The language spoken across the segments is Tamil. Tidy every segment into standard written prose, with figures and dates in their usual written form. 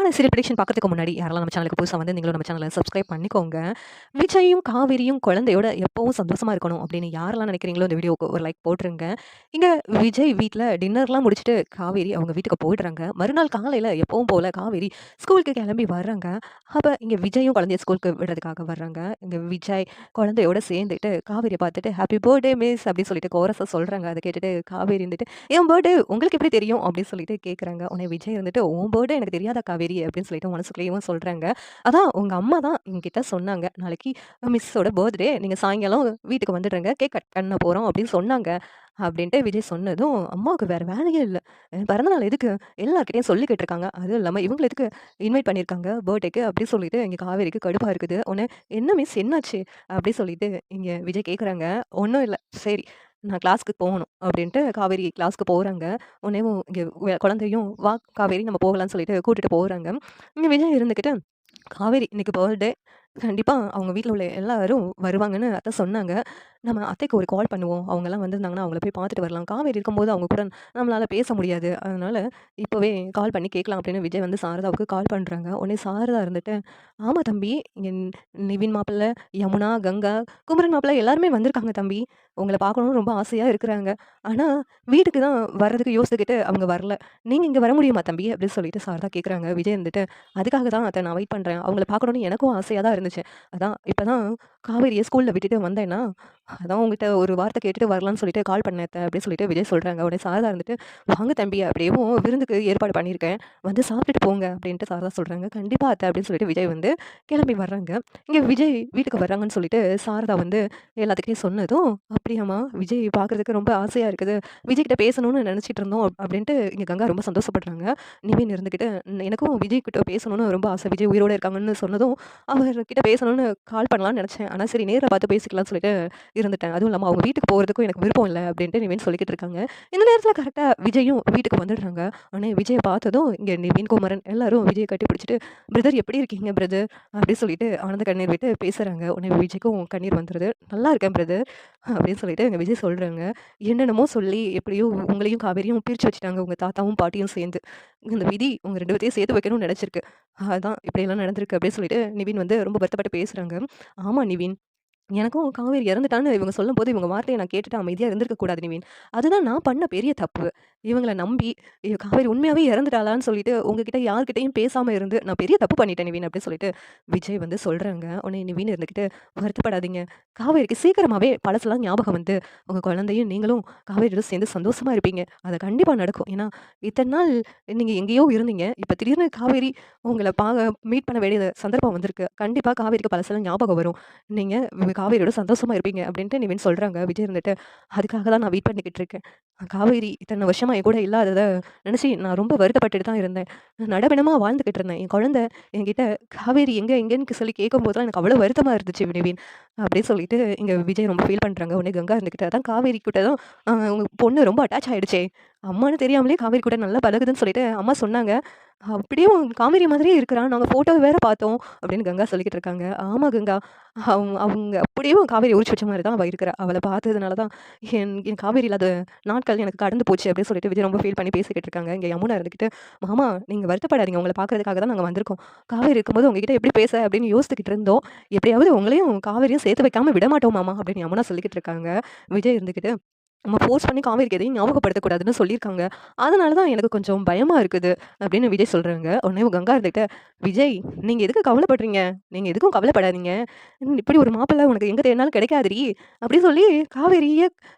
விரிவான சீரியல் ப்ரெடிக்ஷன் பார்க்கறதுக்கு முன்னாடி யாரெல்லாம் நம்ம சேனலுக்கு புதுசா வந்து நீங்களும் நம்ம சேனலை சப்ஸ்கிரைப் பண்ணிக்கோங்க. விஜயும், காவேரியும் குழந்தையோட எப்பவும் சந்தோஷமா இருக்கணும் அப்படின்னு யாரெல்லாம் நினைக்கிறீங்களோ இந்த வீடியோவுக்கு ஒரு லைக் போட்டுருங்க. இங்க விஜய் வீட்ல டின்னர்லாம் முடிச்சுட்டு காவேரி அவங்க வீட்டுக்கு போயிடுறாங்க. மறுநாள் காலையில எப்பவும் போல காவேரி ஸ்கூலுக்கு கிளம்பி வர்றாங்க. அப்ப இங்க விஜயும் குழந்தைய ஸ்கூலுக்கு விடுறதுக்காக வர்றாங்க. இங்க விஜய் குழந்தையோட சேர்ந்துட்டு காவேரியை பார்த்துட்டு ஹாப்பி பர்த்டே மிஸ் அப்படின்னு சொல்லிட்டு கோரஸா சொல்றாங்க. அதை கேட்டுட்டு காவேரி இருந்துட்டு என் பர்த்டே உங்களுக்கு எப்படி தெரியும் அப்படின்னு சொல்லிட்டு கேட்குறாங்க. உடனே விஜய் இருந்துட்டு உன் பர்த்டே எனக்கு தெரியாதா காவேரி அப்படின்னு சொல்லிட்டு மனசுக்குள்ளேயும் சொல்றாங்க. அதான் உங்க அம்மா தான் என்கிட்ட சொன்னாங்க. நாளைக்கு மிஸ்ஸோட பர்த்டே நீங்க சாயங்காலம் வீட்டுக்கு வந்துடுங்க. கேக் கட் பண்ண போறோம் அப்படின்னு சொன்னாங்க. அப்படின்ட்டு விஜய் சொன்னதும் அம்மாவுக்கு வேற வேலையே இல்ல. பிறந்தநாள் எதுக்கு எல்லார்கிட்டயும் சொல்லிக்கிட்டு இருக்காங்க. அதுவும் இல்லாம இவங்கள எதுக்கு இன்வைட் பண்ணியிருக்காங்க பர்த்டேக்கு அப்படின்னு சொல்லிட்டு இங்க காவேரிக்கு கடுப்பா இருக்குது. உடனே என்ன மிஸ் என்னாச்சு? அப்படி சொல்லிட்டு இங்க விஜய் கேட்குறாங்க. ஒண்ணும் இல்ல. சரி நான் கிளாஸ்க்கு போகணும் அப்படின்ட்டு காவேரி கிளாஸ்க்கு போறாங்க. உடனேவும் இங்க குழந்தையும் வா காவேரி நம்ம போகலான்னு சொல்லிட்டு கூட்டிட்டு போறாங்க. இங்க விஜய் இருந்துகிட்டு காவேரி இன்னைக்கு பர்த்டே. கண்டிப்பா அவங்க வீட்ல உள்ள எல்லாரும் வருவாங்கன்னு அத்தை சொன்னாங்க. நம்ம அத்தைக்கு ஒரு கால் பண்ணுவோம். அவங்கலாம் வந்திருந்தாங்கன்னா, அவங்கள போய் பார்த்துட்டு வரலாம். காவேரி இருக்கும்போது அவங்க கூட நம்மளால பேச முடியாது. அதனால இப்பவே கால் பண்ணி கேட்கலாம் அப்படின்னு விஜய் வந்து சாரதாவுக்கு கால் பண்றாங்க. உடனே சாரதா இருந்துட்டு, "ஆமா தம்பி, இங்க நிவின் மாப்பிள்ளை, யமுனா, கங்கா, குமரன் மாப்பிள்ளை எல்லாருமே வந்திருக்காங்க தம்பி. உங்கள பார்க்கணும்னு ரொம்ப ஆசையா இருக்கிறாங்க. ஆனா வீட்டுக்கு தான் வர்றதுக்கு யோசிச்சுக்கிட்டு அவங்க வரல. நீங்க இங்க வர முடியுமா தம்பி?" அப்படின்னு சொல்லிட்டு சாரதா கேட்குறாங்க. விஜய் இருந்துட்டு, "அதுக்காக தான் அத்தை நான் வெயிட் பண்றேன். அவங்கள பார்க்கணும்னு எனக்கும் ஆசையா தான் இருந்துச்சு. அதான் இப்பதான் காவேரிய ஸ்கூல்ல விட்டுட்டு வந்தேன்னா, அதான் உங்ககிட்ட ஒரு வார்த்தை கேட்டுட்டு வரலான்னு சொல்லிட்டு கால் பண்ணேன் அத்த அப்படின்னு சொல்லிட்டு விஜய் சொல்றாங்க. உடனே சாரதா இருந்துட்டு, "வாங்க தம்பி அப்படியேவும் விருந்துக்கு ஏற்பாடு பண்ணியிருக்கேன். வந்து சாப்பிட்டுட்டு போங்க" அப்படின்ட்டு சாரதா சொல்றாங்க. "கண்டிப்பா அத்த" அப்படின்னு சொல்லிட்டு விஜய் வந்து கிளம்பி வர்றாங்க. இங்க விஜய் வீட்டுக்கு வர்றாங்கன்னு சொல்லிட்டு சாரதா வந்து எல்லாத்துக்கிட்டயும் சொன்னதும், "அப்படியாம்மா விஜய் பார்க்கறதுக்கு ரொம்ப ஆசையா இருக்குது. விஜய் கிட்ட பேசணும்னு நினைச்சிட்டு இருந்தோம்" அப்படின்ட்டு இங்க கங்கா ரொம்ப சந்தோஷப்படுறாங்க. நிவின் இருந்துகிட்டு, எனக்கும் விஜய் கிட்ட பேசணும்னு ரொம்ப ஆசை. விஜய் உயிரோட இருக்காங்கன்னு சொன்னதும், அவர்கிட்ட பேசணும்னு கால் பண்ணலாம்னு நினைச்சேன். ஆனா சரி நேர்ல பார்த்து பேசிக்கலாம்னு சொல்லிட்டு இருந்துட்டேன். அதுவும் இல்லாம அவங்க வீட்டுக்கு போறதுக்கும் எனக்கு விருப்பம் இல்ல அப்டின்ட்டு நிவின் சொல்லிக்கிட்டு இருக்காங்க. இந்த நேரத்துல கரெக்ட்டா விஜயும் வீட்டுக்கு வந்துடுறாங்க. உடனே விஜய பார்த்ததும் இங்க நிவின், குமரன் எல்லாரும் விஜய கட்டி பிடிச்சுட்டு, "பிரதர் எப்படி இருக்கீங்க பிரதர்?" அப்டி சொல்லிட்டு ஆனந்த கண்ணீர் விட்டு பேசுறாங்க. உடனே விஜய்க்கும் கண்ணீர் வந்துருது. "நல்லா இருக்கேன் பிரதர்" அப்டின்னு சொல்லிட்டு எங்க விஜய் சொல்றாங்க. என்னென்னமோ சொல்லி எப்படியோ உங்களையும் காவேரியும் பிரிச்சு வச்சுட்டாங்க உங்க தாத்தாவும் பாட்டியும் சேர்ந்து. இந்த விதி உங்க 2 பேத்தையும் சேர்த்து வைக்கணும்னு நெனச்சிருக்கு. அதான் இப்படியெல்லாம் நடந்திருக்கு அப்டின்னு சொல்லிட்டு நிவின் வந்து ரொம்ப வருத்தப்பட்டு பேசுறாங்க. ஆமா நிவின். எனக்கும் காவேரி இறந்துட்டான்னு இவங்க சொல்லும்போது, இவங்க வார்த்தைய நான் கேட்டுட்டு அமைதியா இருந்திருக்க கூடாது நிவின். அதுதான் நான் பண்ண பெரிய தப்பு. இவங்கள நம்பி, காவேரி உண்மையாவே இறந்துட்டாளான்னு சொல்லிட்டு, உங்ககிட்ட யார்கிட்டயும் பேசாம இருந்து, நான் பெரிய தப்பு பண்ணிட்டேன் நிவின் அப்டின்னு சொல்லிட்டு, விஜய் வந்து சொல்றாங்க. உடனே நிவின் இருந்துகிட்டு, வருத்தப்படாதீங்க. காவேரிக்கு சீக்கிரமாவே பழசெல்லாம் ஞாபகம் வந்து, உங்க குழந்தையும் நீங்களும் காவேரியோட சேர்ந்து சந்தோஷமா இருப்பீங்க. அது கண்டிப்பா நடக்கும். ஏன்னா, இத்தன நாள் நீங்க எங்கேயோ இருந்தீங்க. இப்ப திடீர்னு காவேரி உங்கள மீட் பண்ண வேண்டிய சந்தர்ப்பம் வந்திருக்கு. கண்டிப்பா காவேரிக்கு பழசெல்லாம் ஞாபகம் வரும். நீங்க காவேரியோட சந்தோஷமா இருப்பீங்க அப்டின்ட்டு நிவின் சொல்றாங்க. விஜய் இருந்துட்டு, அதுக்காக தான் நான் வெயிட் பண்ணிக்கிட்டு இருக்கேன். காவேரி இத்தன வருஷமா என் கூட இல்லாதத நெனச்சு நான் ரொம்ப வருத்தப்பட்டுட்டு தான் இருந்தேன். நடபிணமா வாழ்ந்துகிட்டு இருந்தேன். என் குழந்தை என்கிட்ட காவேரி எங்க எங்கன்னு சொல்லி கேட்கும்போதெல்லாம் எனக்கு அவ்வளோ வருத்தமா இருந்துச்சு நிவின். அப்டின்னு சொல்லிட்டு இங்க விஜய் ரொம்ப ஃபீல் பண்றாங்க. உடனே கங்கா இருந்துகிட்டு, அதான் காவேரி கிட்ட தான் உங்க பொண்ணு ரொம்ப அட்டாச் ஆயிடுச்சே. அம்மான்னு தெரியாமலே காவேரி கூட நல்லா பழகுதுன்னு சொல்லிட்டு அம்மா சொன்னாங்க. அப்படியும் காவேரி மாதிரியே இருக்கிறா. நாங்க ஃபோட்டோ வேற பார்த்தோம் அப்படின்னு கங்கா சொல்லிக்கிட்டு இருக்காங்க. ஆமா கங்கா. அவங்க அவங்க அப்படியும் காவேரி உரிச்சு வச்ச மாரி தான் அவ இருக்கிறா. அவள பார்த்ததுனால தான் என் என் காவேரி இல்லாத நாட்கள் எனக்கு கடந்து போச்சு அப்படின்னு சொல்லிட்டு விஜய் ரொம்ப ஃபீல் பண்ணி பேசிக்கிட்டு இருக்காங்க. இங்க யமுனா இருந்துகிட்டு, மாமா நீங்க வருத்தப்படாதீங்க. உங்கள பார்க்கறதுக்காக தான் நாங்க வந்திருக்கோம். காவேரி இருக்கும்போது உங்ககிட்ட எப்படி பேச அப்படின்னு யோசித்துக்கிட்டு இருந்தோம். எப்படியாவது உங்களையும் காவேரியும் சேர்த்து வைக்காம விட மாட்டோம் மாமா அப்படின்னு யமுனா சொல்லிக்கிட்டு இருக்காங்க. விஜய் இருந்துகிட்டு நம்ம ஃபோர்ஸ் பண்ணி காவேரிக்கு எதையும் ஞாபகப்படுத்தக்கூடாதுன்னு சொல்லியிருக்காங்க. அதனால தான் எனக்கு கொஞ்சம் பயமா இருக்குது அப்படின்னு விஜய் சொல்றாங்க. உடனே கங்கா இருந்துகிட்டு, விஜய் நீங்க எதுக்கு கவலைப்படுறீங்க? நீங்க எதுக்கும் கவலைப்படாதீங்க. இப்படி ஒரு மாப்பிள்ளை உனக்கு எங்க தேடினாலும் கிடைக்காதுடி. அப்படி சொல்லி காவேரிய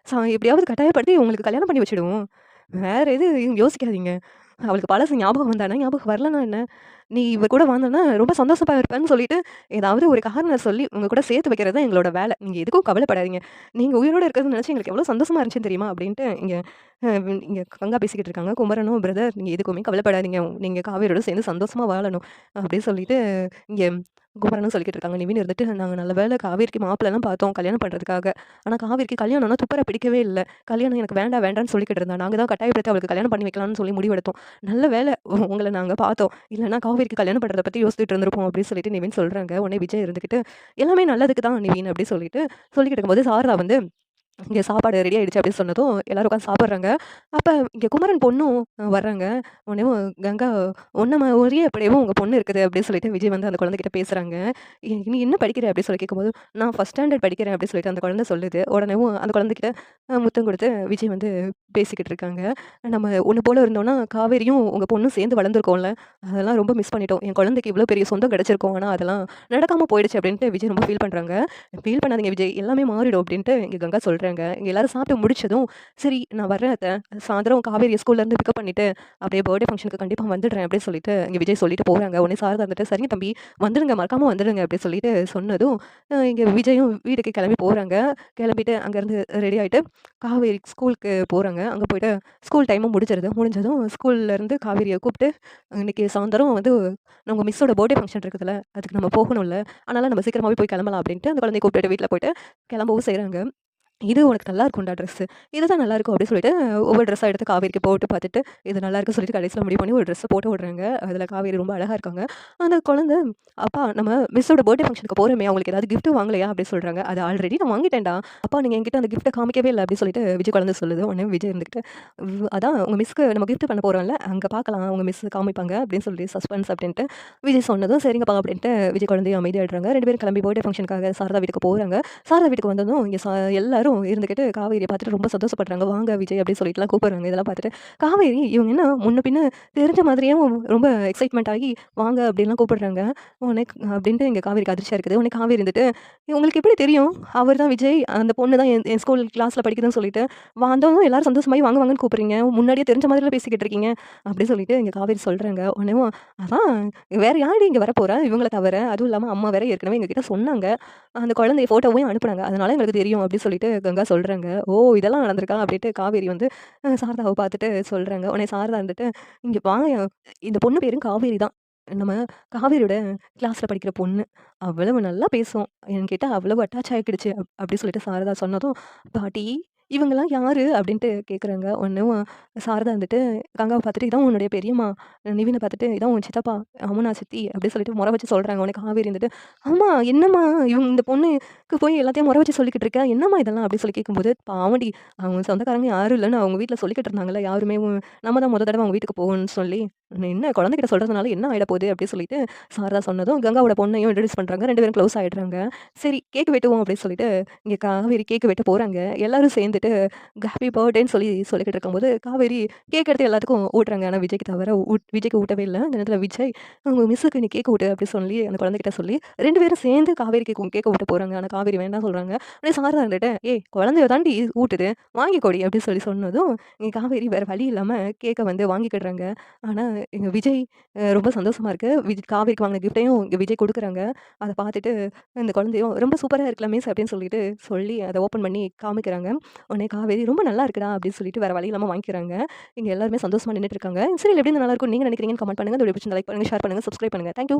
எப்படியாவது கட்டாயப்படுத்தி உங்களுக்கு கல்யாணம் பண்ணி வச்சுடுவோம். வேற எதுவும் யோசிக்காதீங்க. அவளுக்கு பழசு ஞாபகம் வந்தானா, ஞாபகம் வரலனா என்ன? நீ இவ கூட வாழ்ந்தன்னா ரொம்ப சந்தோஷமா இருப்பேன்னு சொல்லிட்டு, ஏதாவது ஒரு காரணம் சொல்லி உங்க கூட சேர்த்து வைக்கிறது தான் எங்களோட வேலை. நீங்க எதுக்கும் கவலைப்படாதீங்க. நீங்க உயிரோட இருக்கிறத நினைச்சு எங்களுக்கு எவ்வளோ சந்தோஷமா இருந்துச்சுன்னு தெரியுமா? அப்படின்ட்டு இங்க கங்கா பேசிக்கிட்டு இருக்காங்க. குமரனும் பிரதர் நீங்க எதுக்குமே கவலைப்படாதீங்க. நீங்க காவேரியோட சேர்ந்து சந்தோஷமா வாழணும். அப்படின்னு சொல்லிட்டு இங்க குமரனும் சொல்லிக்கிட்டு இருக்காங்க. நிவின் இருந்துட்டு நாங்க நல்ல வேளை காவேரிக்கு மாப்பிள்ளைலாம் பார்த்தோம் கல்யாணம் பண்றதுக்காக. ஆனா காவேரிக்கு கல்யாணம்னா துப்பரா பிடிக்கவே இல்ல. கல்யாணம் எனக்கு வேண்டாம் வேண்டான்னு சொல்லிக்கிட்டு இருந்தா. நாங்க தான் கட்டாயப்படுத்தி அவளுக்கு கல்யாணம் பண்ணி வைக்கலாம்னு சொல்லி முடிவெடுத்தோம். நல்ல வேளை உங்கள நாங்க பார்த்தோம். இல்லன்னா காவேரிக்கு கல்யாணம் பண்றத பத்தி யோசிச்சுட்டு இருந்திருப்போம் அப்படின்னு சொல்லிட்டு நிவின் சொல்றாங்க. உடனே விஜய் இருந்துகிட்டு எல்லாமே நல்லதுக்கு தான் நிவின் அப்படி சொல்லிட்டு சொல்லிக்கிட்டு இருக்கும்போது சாரதா வந்து இங்க சாப்பாடு ரெடி ஆயிடுச்சு அப்படின்னு சொன்னதும், எல்லாரும் உட்காந்து சாப்பிடுறாங்க. அப்ப இங்க குமரன் பொண்ணும் வர்றாங்க. உடனேவும் கங்கா, "உன்ன மாரியே அப்படியேவும் உங்க பொண்ணு இருக்குது" அப்படின்னு சொல்லிட்டு விஜய் வந்து அந்த குழந்தைகிட்ட பேசுறாங்க. "நீ என்ன படிக்கிற?" அப்படின்னு சொல்லி கேட்கும்போது, "நான் ஃபர்ஸ்ட் ஸ்டாண்டர்ட் படிக்கிறேன்" அப்படின்னு சொல்லிட்டு அந்த குழந்தை சொல்லுது. உடனேவும் அந்த குழந்தைகிட்ட முத்தம் குடுத்து விஜய் வந்து பேசிக்கிட்டு இருக்காங்க. "நம்ம ஒண்ணு போல இருந்தோம்னா, காவேரியும் உங்க பொண்ணும் சேர்ந்து வளர்ந்துருக்கோம்ல. அதெல்லாம் ரொம்ப மிஸ் பண்ணிட்டோம். என் குழந்தைக்கு இவ்வளோ பெரிய சொந்தம் கிடைச்சிருக்கும். ஆனா அதெல்லாம் நடக்காம போயிடுச்சு" அப்படின்ட்டு விஜய் ரொம்ப ஃபீல் பண்றாங்க. "ஃபீல் பண்ணாதீங்க விஜய், எல்லாமே மாறிடும்" அப்படின்ட்டு இங்க கங்கா சொல்றாங்க. இங்க எல்லாரும் சாப்பிட்டு முடிச்சதும், "சரி நான் வர்றேன் அத்த. சாயந்தரம் காவேரிய ஸ்கூல்லேருந்து பிக்கப் பண்ணிட்டு, அப்படியே பர்த்டே ஃபங்ஷனுக்கு கண்டிப்பா வந்துடுறேன்" அப்படின்னு சொல்லிட்டு இங்க விஜய் சொல்லிட்டு போறாங்க. உடனே சாரதா வந்துட்டு, "சரிங்க தம்பி, வந்துடுங்க, மறக்காம வந்துடுங்க" அப்படின்னு சொல்லிட்டு சொன்னதும், இங்க விஜயும் வீட்டுக்கு கிளம்பி போறாங்க. கிளம்பிட்டு அங்கேருந்து ரெடி ஆயிட்டு, காவேரி ஸ்கூலுக்கு போறாங்க. அங்க போயிட்டு ஸ்கூல் டைமும் முடிஞ்சிருது. முடிஞ்சதும் ஸ்கூல்லேருந்து காவேரிய கூப்பிட்டு, "இன்னைக்கு சாயந்தரம் வந்து உங்க மிஸ்ஸோட பர்த்டே ஃபங்ஷன் இருக்குதுல்ல, அதுக்கு நம்ம போகணும்ல. அதனால நம்ம சீக்கிரமாவே போய் கிளம்பலாம்" அப்படின்ட்டு அந்த குழந்தைய கூப்பிட்டுட்டு வீட்ல போயிட்டு கிளம்பவும் செய்றாங்க. "இது உனக்கு நல்லா இருக்கும்டா ட்ரெஸ்ஸு. இதுதான் நல்லாயிருக்கும்" அப்படின்னு சொல்லிட்டு ஒவ்வொரு ட்ரெஸ்ஸா எடுத்து காவேரிக்கு போட்டு பார்த்துட்டு, இது நல்லாயிருக்குன்னு சொல்லிட்டு கடைசியில முடிவு பண்ணி ஒரு ட்ரெஸ்ஸ போட்டு விடுறாங்க. அதில காவேரி ரொம்ப அழகா இருக்காங்க. அந்த குழந்தை, "அப்பா, நம்ம மிஸ்ஸோட பர்த்டே ஃபங்ஷனுக்கு போறோமே, அவங்களுக்கு ஏதாவது கிஃப்ட் வாங்கலையா?" அப்படின்னு சொல்றாங்க. "அது ஆல்ரெடி நான் வாங்கிட்டேன்டா. அப்பா நீங்க என்கிட்ட அந்த கிஃப்ட்ட காமிக்கவே இல்ல" அப்படின்னு சொல்லிட்டு விஜய் குழந்தை சொல்லுது. உடனே விஜய் இருந்துகிட்டு, அதான் உங்க மிஸ்க்கு நம்ம கிஃப்ட் பண்ண போறோம்ல, அங்க பார்க்கலாம். உங்க மிஸ் காமிப்பாங்க" அப்படின்னு சொல்லி சஸ்பென்ஸ் அப்படின்ட்டு விஜய் சொன்னதும், "சரிங்கப்பா" அப்படின்ட்டு விஜய் குழந்தையும் அமைதியாயிடுறாங்க. 2 பேரும் கிளம்பி பர்த்டே ஃபங்ஷனுக்காக சாரதா வீட்டுக்கு போறாங்க. சாரதா வீட்டுக்கு வந்ததும், இங்க எல்லாரும் இருந்துகிட்டு காவேரிய பார்த்துட்டு ரொம்ப சந்தோஷப்படுறாங்க. "வாங்க விஜய்" அப்படின்னு சொல்லிட்டுலாம் கூப்பிடுறாங்க. இதெல்லாம் பார்த்துட்டு காவேரி இவங்க என்ன முன்ன பின்ன தெரிஞ்ச மாதிரியும் ரொம்ப எக்ஸைட்மெண்ட் ஆகி, "வாங்க" அப்படின்லாம் கூப்பிடுறாங்க. உடனே அப்படின்ட்டு இங்க காவேரிக்கு அதிர்ச்சியா இருக்குது. உடனே காவேரி இருந்துட்டு, "உங்களுக்கு எப்படி தெரியும்? அவர் தான் விஜய், அந்த பொண்ணு தான் என் என் ஸ்கூல் கிளாஸ்ல படிக்குதுன்னு சொல்லிட்டு, வந்ததும் எல்லாரும் சந்தோஷமாயி வாங்க வாங்கன்னு கூப்பிடுறீங்க. முன்னாடியே தெரிஞ்ச மாதிரிலாம் பேசிக்கிட்டு இருக்கீங்க" அப்படின்னு சொல்லிட்டு இங்க காவேரி சொல்றாங்க. உடனேவும், "அதான் வேற யாருடி இங்க வரப்போறா? இவங்கள தவிர. அதுவும் இல்லாம அம்மா வேற ஏற்கனவே எங்ககிட்ட சொன்னாங்க. அந்த குழந்தை ஃபோட்டோவையும் அனுப்புனாங்க. அதனால எங்களுக்கு தெரியும்" அப்படின்னு சொல்லிட்டு கங்கா சொல்றாங்க. "ஓ! இதெல்லாம் நடந்திருக்கா?" அப்படின்ட்டு காவேரி வந்து சாரதாவ பார்த்துட்டு சொல்றாங்க. உடனே சாரதா வந்துட்டு, "இங்க வாயேன், இந்த பொண்ணு பேரும் காவேரி தான். நம்ம காவேரியோட கிளாஸ்ல படிக்கிற பொண்ணு. அவ்வளவு நல்லா பேசும். என்கிட்ட அவ்வளவு அட்டாச் ஆகிடுச்சு" அப்படி சொல்லிட்டு சாரதா சொன்னதும், "பாட்டி, இவங்கலாம் யாரு?" அப்படின்ட்டு கேட்குறாங்க. உடனேவும் சாரதா வந்துட்டு கங்காவ பார்த்துட்டு, "இதான் உன்னுடைய பெரியம்மா." நிவின பார்த்துட்டு, "இதான் உன் சித்தப்பா, அமுனா சித்தி" அப்படி சொல்லிட்டு மொற வச்சு சொல்றாங்க. உடனே காவேரி வந்துட்டு, "ஆமா, என்னம்மா இவங்க இந்த பொண்ணுக்கு போய் எல்லாத்தையும் மொற வச்சு சொல்லிக்கிட்டு இருக்க? என்னம்மா இதெல்லாம்?" அப்படி சொல்லி கேட்கும்போது, "பாவம்டி, அவங்க சொந்தக்காரங்க யாரும் இல்லன்னு அவங்க வீட்ல சொல்லிக்கிட்டு இருந்தாங்கல்ல, யாருமே நம்ம தான் தடவ அவங்க வீட்டுக்கு போவோம்ன்னு சொல்லி, என்ன குழந்தைகிட்ட சொல்றதுனால என்ன ஆயிட போகுது?" அப்படி சொல்லிட்டு சாரதா சொன்னதும், கங்காவோட பொண்ணையும் இன்ட்ரோடியூஸ் பண்றாங்க. 2 பேரும் க்ளோஸ் ஆயிடுறாங்க. சரி கேக் வெட்டுவோம் அப்படின்னு சொல்லிட்டு, இங்க காவேரி கேக் வெட்ட போறாங்க. எல்லாரும் சேர்ந்துட்டு ஹேப்பி பர்த்டேன்னு சொல்லிக்கிட்டு இருக்கும்போது, காவேரி கேக் எடுத்து எல்லாத்துக்கும் ஊட்டுறாங்க. ஆனா விஜய்க்கு தவிர விஜய்க்கு ஊட்டவே இல்ல. அந்த நேரத்தில விஜய், "உங்க மிஸ்ஸுக்கு நீ கேக் ஊட்டு" அப்படி சொல்லி அந்த குழந்தைகிட்ட சொல்லி 2 பேரும் சேர்ந்து காவேரிக்கு கேக்க ஊட்ட போறாங்க. ஆனா காவேரி வேண்டான்னு சொல்றாங்க. உடனே சாரதா இருந்துட்டு, "ஏய், குழந்தைய தாண்டி ஊட்டுது, வாங்கிக்கோடி" அப்படின்னு சொன்னதும், இங்க காவேரி வேற வழி இல்லாம கேக்க வந்து வாங்கிக்கிடுறாங்க. ஆனா எங்க விஜய் ரொம்ப சந்தோஷமா இருக்கு. காவேரிக்கு வாங்கின கிஃப்ட்டையும் இங்க விஜய் குடுக்குறாங்க. அத பார்த்துட்டு இந்த குழந்தையும், "ரொம்ப சூப்பரா இருக்குல்ல மிஸ்" அப்படின்னு சொல்லிட்டு சொல்லி அத ஓப்பன் பண்ணி காமிக்கிறாங்க. உடனே காவேரி, "ரொம்ப நல்லா இருக்குடா" அப்படின்னு சொல்லிட்டு வேற வழி இல்லாம வாங்கிக்கிறாங்க. இங்க எல்லாருமே சந்தோஷமா நின்னுட்டு இருக்காங்க. இந்த சீரியல் எப்படி இருந்தா நல்லாருக்கும்னு நீங்க நினைக்கிறீங்கன்னு கமெண்ட் பண்ணுங்க. இந்த வீடியோ பிடிச்சிருந்தா லைக் பண்ணுங்க, ஷேர் பண்ணுங்க, சப்ஸ்கிரைப் பண்ணுங்க. Thank you.